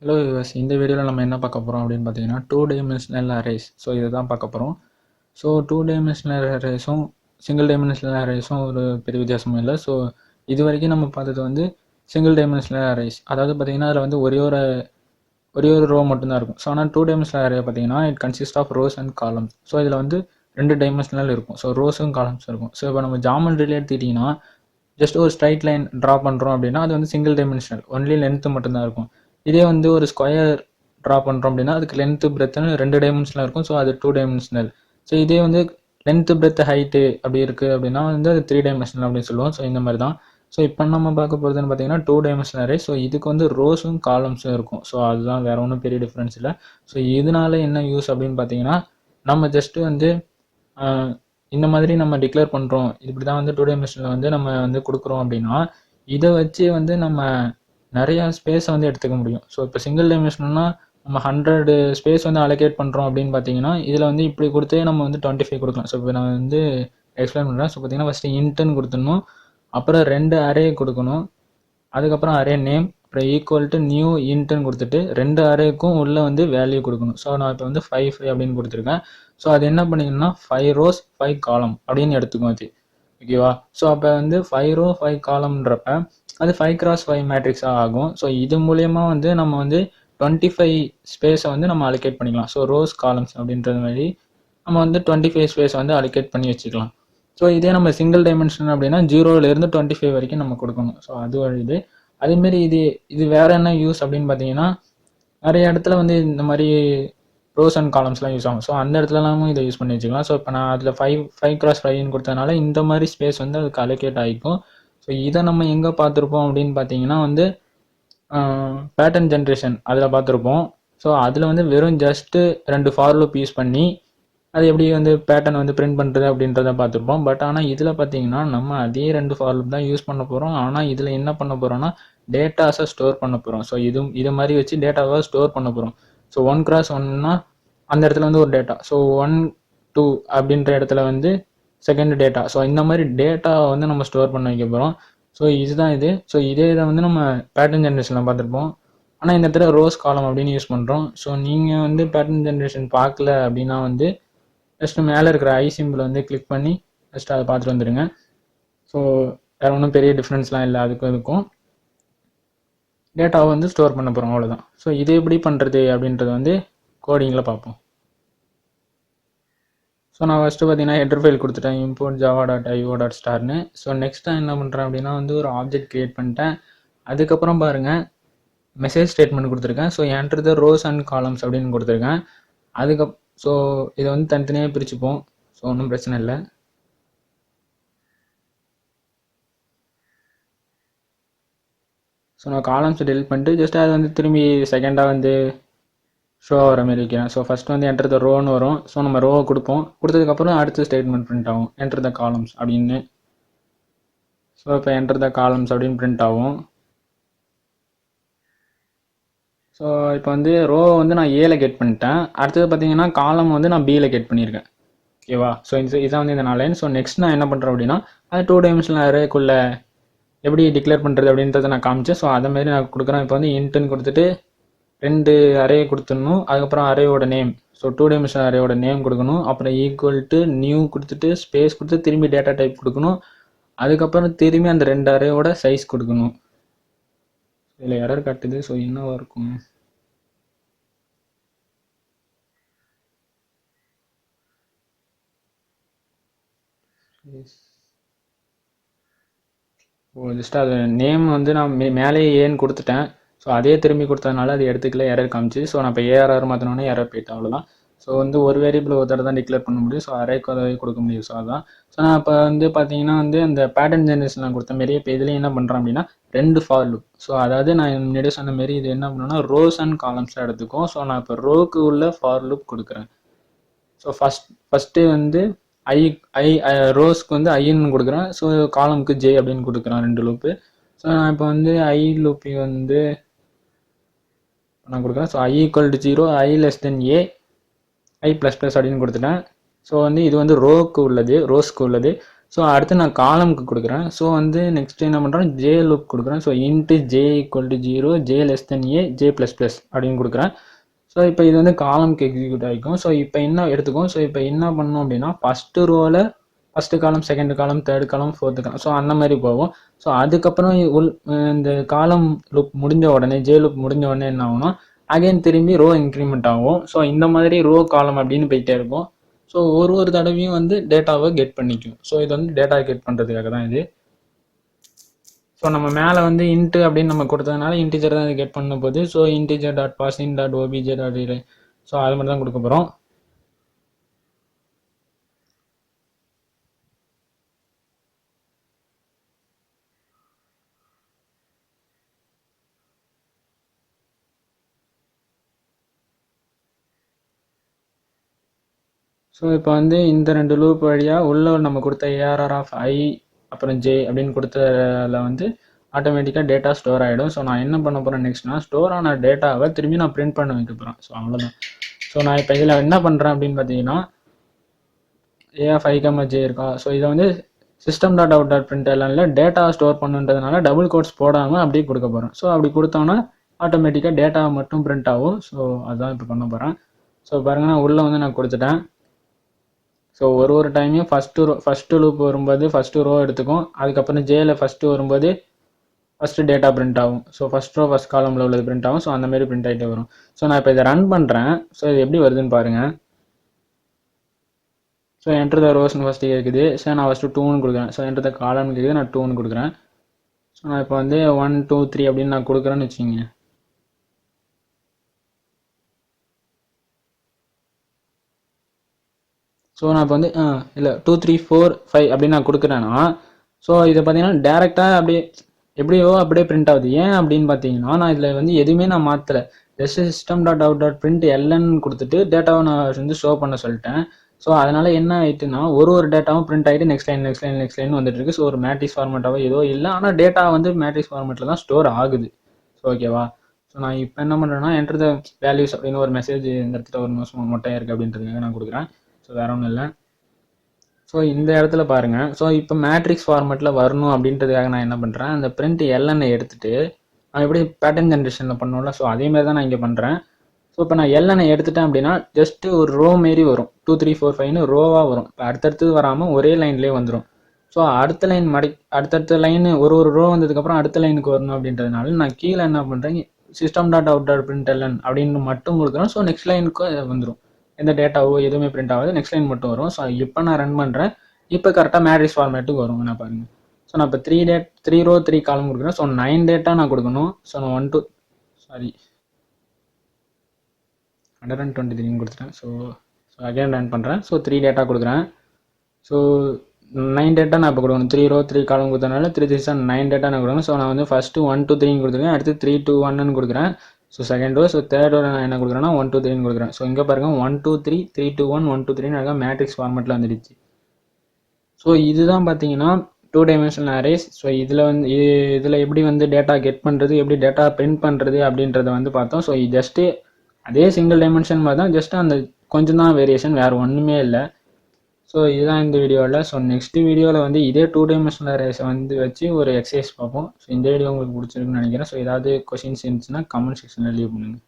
Hello viewers, இந்த வீடியோவில் நம்ம என்ன பார்க்க போகிறோம் அப்படின்னு பார்த்தீங்கன்னா 2 டைமென்ஷனல் அரேஸ். ஸோ இதை தான் பார்க்க போகிறோம். ஸோ 2 டைமென்ஷனல் அரேஸும் சிங்கிள் டைமென்ஷனல் அரேஸும் ஒரு பெரிய வித்தியாசமும் இல்லை. ஸோ இது வரைக்கும் நம்ம பார்த்தது வந்து சிங்கிள் டைமென்ஷனல் அரேஸ். அதாவது பார்த்தீங்கன்னா அதில் வந்து ஒரே ஒரு ரோ மட்டும்தான் இருக்கும். ஸோ ஆனால் 2 டைமென்ஷனல் அரே பார்த்தீங்கன்னா it consist of rows and columns. So இதில் வந்து 2 டைமென்ஷனல் இருக்கும். ஸோ ரோஸும் காலம்ஸும் இருக்கும். ஸோ இப்போ நம்ம ஜாமெண்ட்ரியில் எடுத்துக்கிட்டிங்கன்னா ஜஸ்ட் ஒரு ஸ்ட்ரைட் லைன் ட்ரா பண்ணுறோம் அப்படின்னா அது வந்து சிங்கிள் டைமென்ஷனல், ஒன்லி லென்த்து மட்டும்தான் இருக்கும். இதே வந்து ஒரு ஸ்கொயர் ட்ரா பண்ணுறோம் அப்படின்னா அதுக்கு லென்த்து பிரெத்துன்னு 2 டைமென்ஷனல் இருக்கும். ஸோ அது 2 டைமென்ஷனல். ஸோ இதே வந்து லென்த்து பிரெத் ஹைட்டு அப்படி இருக்குது அப்படின்னா வந்து அது 3 டைமென்ஷனல் அப்படின்னு சொல்லுவோம். ஸோ இந்த மாதிரி தான். ஸோ இப்போ நம்ம பார்க்க போகிறதுன்னு பார்த்தீங்கன்னா 2 டைமென்ஷனல் அரே. ஸோ இதுக்கு வந்து ரோஸும் காலம்ஸும் இருக்கும். ஸோ அதுதான், வேறு ஒன்றும் பெரிய டிஃப்ரென்ஸ் இல்லை. ஸோ இதனால என்ன யூஸ் அப்படின்னு பார்த்தீங்கன்னா நம்ம ஜஸ்ட்டு வந்து இந்த மாதிரி நம்ம டிக்ளேர் பண்ணுறோம், இப்படி தான் வந்து 2 டைமென்ஷனில் வந்து நம்ம வந்து கொடுக்குறோம் அப்படின்னா இதை வச்சு வந்து நம்ம நிறையா ஸ்பேஸை வந்து எடுத்துக்க முடியும். ஸோ இப்போ சிங்கிள் டைமென்ஷன்னா நம்ம 100 ஸ்பேஸ் வந்து அலோகேட் பண்ணுறோம் அப்படின்னு பார்த்தீங்கன்னா இதில் வந்து இப்படி கொடுத்தே நம்ம வந்து 25 கொடுக்கலாம். ஸோ இப்போ நான் வந்து எக்ஸ்பிளைன் பண்ணுறேன். ஸோ பார்த்தீங்கன்னா ஃபஸ்ட்டு இன்ட்டுன்னு கொடுத்துடணும், அப்புறம் 2 அரே கொடுக்கணும், அதுக்கப்புறம் அரே நேம், அப்புறம் ஈக்குவல் டு நியூ இன்ட்டுன்னு கொடுத்துட்டு 2 அரேக்கும் உள்ளே வந்து வேல்யூ கொடுக்கணும். ஸோ நான் இப்போ வந்து 5 அப்படின்னு கொடுத்துருக்கேன். ஸோ அது என்ன பண்ணிக்கணும்னா 5 ரோஸ் 5 காலம் அப்படின்னு எடுத்துக்கும் அது. ஓகேவா? ஸோ அப்போ வந்து 5 ரோ 5 காலம்ன்றப்ப அது 5x5 மேட்ரிக்ஸாக ஆகும். ஸோ இது மூலயமா வந்து நம்ம வந்து 25 ஸ்பேஸை வந்து நம்ம அலோகேட் பண்ணிக்கலாம். ஸோ ரோஸ் காலம்ஸ் அப்படின்றது மாதிரி நம்ம வந்து 25 ஸ்பேஸ் வந்து அலோகேட் பண்ணி வச்சுக்கலாம். ஸோ இதே நம்ம சிங்கிள் டைமென்ஷன் அப்படின்னா 0லேருந்து 25 வரைக்கும் நம்ம கொடுக்கணும். ஸோ அது ஒரு இது. அதேமாரி இது வேறு என்ன யூஸ் அப்படின்னு பார்த்தீங்கன்னா நிறைய இடத்துல வந்து இந்த மாதிரி ரோஸ் அண்ட் காலம்ஸ்லாம் யூஸ் ஆகும். ஸோ அந்த இடத்துலலாமும் இதை யூஸ் பண்ணி வச்சுக்கலாம். ஸோ இப்போ நான் அதில் 5x5 கொடுத்ததுனால இந்த மாதிரி ஸ்பேஸ் வந்து அதுக்கு அலோகேட் ஆகிக்கும். ஸோ இதை நம்ம எங்கே பார்த்துருப்போம் அப்படின்னு பார்த்தீங்கன்னா வந்து பேட்டர்ன் ஜென்ரேஷன் அதில் பார்த்துருப்போம். ஸோ அதில் வந்து வெறும் ஜஸ்ட்டு 2 ஃபார் லூப் யூஸ் பண்ணி அது எப்படி வந்து பேட்டர்ன் வந்து பிரிண்ட் பண்ணுறது அப்படின்றத பார்த்துருப்போம். பட் ஆனால் இதில் பார்த்தீங்கன்னா நம்ம அதே 2 ஃபார் லூப் தான் யூஸ் பண்ண போகிறோம். ஆனால் இதில் என்ன பண்ண போகிறோம்னா டேட்டாஸை ஸ்டோர் பண்ண போகிறோம். ஸோ இது மாதிரி வச்சு டேட்டாவை ஸ்டோர் பண்ண போகிறோம். ஸோ 1x1னா அந்த இடத்துல வந்து ஒரு டேட்டா, ஸோ 1 2 அப்படின்ற இடத்துல வந்து செகண்ட் டேட்டா. ஸோ இந்த மாதிரி டேட்டாவை வந்து நம்ம ஸ்டோர் பண்ண வைக்க போகிறோம். ஸோ இதுதான் இது. ஸோ இதே இதை வந்து நம்ம பேட்டர்ன் ஜென்ரேஷனில் பார்த்துருப்போம். ஆனால் இந்த இடத்துல ரோஸ் காலம் அப்படின்னு யூஸ் பண்ணுறோம். ஸோ நீங்கள் வந்து பேட்டர்ன் ஜென்ரேஷன் பார்க்கல அப்படின்னா வந்து ஜஸ்ட்டு மேலே இருக்கிற ஐ சிம்பிள் வந்து கிளிக் பண்ணி ஜஸ்ட் அதை பார்த்துட்டு வந்துடுங்க. ஸோ வேறு ஒன்றும் பெரிய டிஃப்ரென்ஸ்லாம் இல்லை அதுக்கும் டேட்டாவை வந்து ஸ்டோர் பண்ண போகிறோம், அவ்வளோதான். ஸோ இது எப்படி பண்ணுறது அப்படின்றத வந்து கோடிங்கில் பார்ப்போம். ஸோ நான் ஃபஸ்ட்டு பார்த்தீங்கன்னா ஹெடர் ஃபைல் கொடுத்துட்டேன், import java.io.starன்னு. ஸோ நெக்ஸ்ட் நான் என்ன பண்ணுறேன் அப்படின்னா வந்து ஒரு ஆப்ஜெக்ட் க்ரியேட் பண்ணிட்டேன். அதுக்கப்புறம் பாருங்கள் மெசேஜ் ஸ்டேட்மெண்ட் கொடுத்துருக்கேன். So enter the rose and columns அப்படின்னு கொடுத்துருக்கேன். ஸோ இதை வந்து தனித்தனியாக பிரிச்சுப்போம். ஸோ ஒன்றும் பிரச்சனை இல்லை. ஸோ நான் காலம்ஸ் டெலிட் பண்ணிட்டு ஜஸ்ட் அதை வந்து திரும்பி செகண்டாக வந்து ஷோ ஆகிற மாதிரி வைக்கிறேன். ஸோ ஃபஸ்ட்டு வந்து என்டர் த ரோன்னு வரும். ஸோ நம்ம ரோவை கொடுத்ததுக்கப்புறம் அடுத்த ஸ்டேட்மெண்ட் பிரிண்ட் ஆகும், என்டர் த காலம்ஸ் அப்படின்னு. ஸோ இப்போ என்டர் த காலம்ஸ் அப்படின்னு பிரிண்ட் ஆகும். ஸோ இப்போ வந்து ரோ வந்து நான் ஏல கெட் பண்ணிட்டேன். அடுத்தது பார்த்தீங்கன்னா காலம் வந்து நான் பியில் கெட் பண்ணியிருக்கேன். ஓகேவா? ஸோ இதான் வந்து இந்த 4 லைன். ஸோ நெக்ஸ்ட் நான் என்ன பண்ணுறேன் அப்படின்னா அது 2 டைமென்ஷனல் அரேக்குள்ளே எப்படி டிக்ளேர் பண்ணுறது அப்படின்றத நான் காமிச்சேன். ஸோ அதை மாதிரி நான் கொடுக்குறேன். இப்போ வந்து இன்ட்டுன்னு கொடுத்துட்டு 2 அரே கொடுத்துடணும், அதுக்கப்புறம் அரேயோட நேம், ஸோ 2 டைமென்ஷனல் அரேயோட நேம் கொடுக்கணும், அப்புறம் ஈக்குவல் டு நியூ கொடுத்துட்டு ஸ்பேஸ் கொடுத்து திரும்பி டேட்டா டைப் கொடுக்கணும், அதுக்கப்புறம் திரும்பி அந்த 2 அரேயோட சைஸ் கொடுக்கணும். இதில் எரர் காட்டுது. ஸோ என்னவா இருக்கும்? ஜஸ்ட் அது நேம் வந்து நான் மேலேயே ஏன்னு கொடுத்துட்டேன். ஸோ அதே திரும்பி கொடுத்ததுனால அது எடுத்துக்கல, எரர் காமிச்சு. ஸோ நான் இப்போ ஏஆர்ஆர் மாற்றினோன்னே எரர் போயிட்டேன், அவ்வளோதான். ஸோ வந்து ஒரு வேரியபிள் ஒரு தடவை தான் டிக்ளேர் பண்ண முடியும். ஸோ அரேக்கு அதை கொடுக்க முடியும். ஸோ அதான். ஸோ நான் இப்போ வந்து பார்த்தீங்கன்னா வந்து அந்த பேட்டர்ன் ஜென்ரேஷன் நான் கொடுத்த மாரி இப்போ இதுலேயும் என்ன பண்ணுறேன் அப்படின்னா 2 ஃபார் லூப். ஸோ அதாவது நான் முன்னாடி சொன்ன மாரி இது என்ன பண்ணுன்னா ரோஸ் அண்ட் காலம்ஸாக எடுத்துக்கும். ஸோ நான் இப்போ ரோக்கு உள்ள ஃபார் லூப் கொடுக்குறேன். ஸோ ஃபஸ்ட்டு வந்து ரோஸ்க்கு வந்து ஐன்னு கொடுக்குறேன். ஸோ காலமுக்கு ஜே அப்படின்னு கொடுக்குறேன் 2 லூப்பு. ஸோ நான் இப்போ வந்து ஐ லூப்பி வந்து நான் கொடுக்குறேன். So i equal to 0, i less than A, i plus plus அப்படின்னு கொடுத்துட்டேன். ஸோ வந்து இது வந்து ரோஸ்க்கு உள்ளது. ஸோ அடுத்து நான் காலம்க்கு கொடுக்குறேன். ஸோ வந்து நெக்ஸ்ட் என்ன பண்ணுறேன், ஜே லூப் கொடுக்குறேன். So into J equal to 0, J less than A, J plus plus அப்படின்னு கொடுக்குறேன். ஸோ இப்போ இது வந்து காலம்க்கு எக்ஸிக்யூட் ஆகிக்கும். ஸோ இப்போ என்ன எடுத்துக்கும், ஸோ இப்போ என்ன பண்ணணும் அப்படின்னா ஃபஸ்ட்டு ரோவில் first column, second column, third column, fourth column, so அந்த மாதிரி போகும். ஸோ அதுக்கப்புறம் இந்த காலம் லூப் முடிஞ்ச உடனே, ஜே லூப் முடிஞ்ச உடனே என்ன ஆகும்னா அகைன் திரும்பி ரோ இன்க்ரிமெண்ட் ஆகும். ஸோ இந்த மாதிரி ரோ காலம் அப்படின்னு போயிட்டே இருக்கும். ஸோ ஒரு தடவையும் வந்து டேட்டாவை கெட் பண்ணிக்கும். ஸோ இது வந்து டேட்டா கெட் பண்ணுறதுக்காக தான் இது. ஸோ நம்ம மேலே வந்து இன்ட்டு அப்படின்னு நம்ம கொடுத்ததுனால இன்டிஜர் தான் இது கெட் பண்ண போகுது. So integer dot parsing dot OBJ dot ரீ, ஸோ அது மாதிரி தான் கொடுக்க போகிறோம். ஸோ இப்போ வந்து இந்த 2 லூப் வழியாக உள்ள நம்ம கொடுத்த ஏஆர்ஆர் ஆஃப் ஐ அப்புறம் ஜே அப்படின்னு கொடுத்ததில் வந்து ஆட்டோமேட்டிக்காக டேட்டா ஸ்டோர் ஆகிடும். ஸோ நான் என்ன பண்ண போகிறேன் நெக்ஸ்ட்னா, ஸ்டோர் ஆன டேட்டாவை திரும்பி நான் பிரிண்ட் பண்ண வைக்க போகிறேன். ஸோ அவ்வளோதான். ஸோ நான் இப்போ இதில் என்ன பண்ணுறேன் அப்படின்னு பார்த்தீங்கன்னா, ஏஆஃப் ஐ கமா ஜே இருக்கா. ஸோ இதை வந்து system dot out dot print எல்லாம் டேட்டா ஸ்டோர் பண்ணுன்றதுனால டபுள் கோட்ஸ் போடாமல் அப்படியே கொடுக்க போகிறேன். ஸோ அப்படி கொடுத்தோன்னா ஆட்டோமேட்டிக்காக டேட்டா மட்டும் பிரிண்ட் ஆகும். ஸோ அதுதான் இப்போ பண்ண போகிறேன். ஸோ பாருங்கள், நான் உள்ளே வந்து நான் கொடுத்துட்டேன். ஸோ ஒரு டைமையும் ஃபஸ்ட்டு லூப் வரும்போது ஃபஸ்ட்டு ரோ எடுத்துக்கும். அதுக்கப்புறம் ஜேயில் ஃபஸ்ட்டு வரும்போது ஃபஸ்ட்டு டேட்டா பிரிண்ட் ஆகும். ஸோ ஃபஸ்ட் ரோ ஃபஸ்ட் காலமில் உள்ளது பிரிண்ட் ஆகும். ஸோ அந்த மாதிரி பிரிண்ட் ஆகிட்டே வரும். ஸோ நான் இப்போ இதை ரன் பண்ணுறேன். ஸோ இது எப்படி வருதுன்னு பாருங்கள். ஸோ என்டர் த ரோஸ்னு ஃபஸ்ட்டு கேட்குது. ஸோ நான் ஃபஸ்ட்டு 2ன்னு கொடுக்குறேன். ஸோ என்டர் த காலம்னு கேட்குது, நான் 2ன்னு கொடுக்குறேன். ஸோ நான் இப்போ வந்து 1 2 3 அப்படின்னு நான் கொடுக்குறேன்னு வச்சுக்கோங்க. ஸோ நான் இப்போ வந்து இல்லை 2 3 4 5 அப்படின்னு நான் கொடுக்குறேன்னா, ஸோ இதை பார்த்தீங்கன்னா டேரெக்டாக அப்படியே எப்படியோ அப்படியே பிரிண்ட் ஆகுது. ஏன் அப்படின்னு பார்த்தீங்கன்னா, நான் இதில் வந்து எதுவுமே நான் மாற்றலை. Just system dot out dot print எல்என்னு கொடுத்துட்டு டேட்டாவை நான் வந்து ஷோ பண்ண சொல்லிட்டேன். ஸோ அதனால் என்ன ஆகிட்டுன்னா, ஒரு டேட்டாவும் பிரிண்ட் ஆகிட்டு நெக்ஸ்ட் லைன் வந்துட்டு இருக்கு. ஸோ ஒரு மேட்ரிக்ஸ் ஃபார்மேட்டாவோ ஏதோ இல்லை, ஆனால் டேட்டா வந்து மேட்ரிக்ஸ் ஃபார்மேட்டில் தான் ஸ்டோர் ஆகுது. ஸோ ஓகேவா. ஸோ நான் இப்போ என்ன பண்ணுறேன்னா, என்டர் த வேல்யூஸ் அப்படின்னு ஒரு மெசேஜ் இந்த இடத்துல ஒரு மொட்டையாக இருக்குது அப்படின்றதுக்காக நான் கொடுக்குறேன். ஸோ வேற ஒன்றும் இல்லை. ஸோ இந்த இடத்துல பாருங்கள். ஸோ இப்போ மேட்ரிக்ஸ் ஃபார்மேட்டில் வரணும் அப்படின்றதுக்காக நான் என்ன பண்ணுறேன், அந்த பிரிண்ட் எல்என்னை எடுத்துகிட்டு நான் எப்படி பேட்டர்ன் ஜென்ரேஷனில் பண்ணோம்ல, ஸோ அதேமாதிரி தான் நான் இங்கே பண்ணுறேன். ஸோ இப்போ நான் எல்என்னை எடுத்துட்டேன் அப்படின்னா ஜஸ்ட்டு ஒரு ரோ மாரி வரும். 2 3 4 5ன்னு ரோவாக வரும். இப்போ அடுத்தடுத்து வராமல் ஒரே லைன்லேயே வந்துடும். ஸோ அடுத்தடுத்த லைன் ஒரு ரோ வந்ததுக்கப்புறம் அடுத்த லைனுக்கு வரணும் அப்படின்றதுனால நான் கீழே என்ன பண்ணுறேன், system dot out dot print L N அப்படின்னு மட்டும் கொடுக்குறேன். ஸோ நெக்ஸ்ட் லைனுக்கு வந்துடும். எந்த டேட்டாவோ எதுவுமே பிரிண்ட் ஆகாது, நெக்ஸ்ட் லைன் மட்டும் வரும். ஸோ இப்போ நான் ரன் பண்ணுறேன். இப்போ கரெக்டாக மேட்ரிக்ஸ் ஃபார்மேட்டுக்கு வரும். நான் பாருங்கள். ஸோ நான் இப்போ 3 ரோ 3 காலம் கொடுக்குறேன். ஸோ 9 டேட்டா நான் கொடுக்கணும். ஸோ நான் 123 கொடுத்துட்டேன். ஸோ அகைன் ரன் பண்ணுறேன். ஸோ 3 டேட்டா கொடுக்குறேன். ஸோ 9 டேட்டா நான் இப்போ கொடுக்கணும். 3 ரோ 3 காலம் கொடுத்தனால 3 3 9 டேட்டா நான் கொடுக்கணும். ஸோ நான் வந்து ஃபஸ்ட்டு 1 2 3 கொடுத்துருக்கேன். அடுத்து 3 2 1ன்னு கொடுக்குறேன். So second row. So third row நான் என்ன கொடுக்குறேன்னா 1 2 3ன்னு கொடுக்குறேன். ஸோ இங்கே பாருங்கள் 1 2 3 3 2 1 1 2 3 மேட்ரிக்ஸ் ஃபார்மேட்டில் வந்துடுச்சு. ஸோ இதுதான் பார்த்தீங்கன்னா 2 டைமென்ஷனல் அரேஸ். ஸோ இதில் எப்படி வந்து டேட்டா கெட் பண்ணுறது, எப்படி டேட்டா பிரிண்ட் பண்ணுறது அப்படின்றத வந்து பார்த்தோம். ஸோ இது ஜஸ்ட்டு அதே சிங்கிள் டைமென்ஷன் மாதிரி தான், ஜஸ்ட்டு அந்த கொஞ்சம் தான் வேரியேஷன், வேறு ஒன்றுமே இல்லை. ஸோ இதுதான் இந்த வீடியோவில். ஸோ நெக்ஸ்ட் வீடியோவில் வந்து இதே 2 டைமென்ஷனல் அரேஸை வந்து வச்சு ஒரு எக்ஸசைஸ் பார்ப்போம். ஸோ இந்த வீடியோ உங்களுக்கு பிடிச்சிருக்குன்னு நினைக்கிறேன். ஸோ ஏதாவது கொஷின்ஸ் இருந்துச்சுன்னா கமெண்ட் செக்ஷனில் லீவ் பண்ணுங்கள்.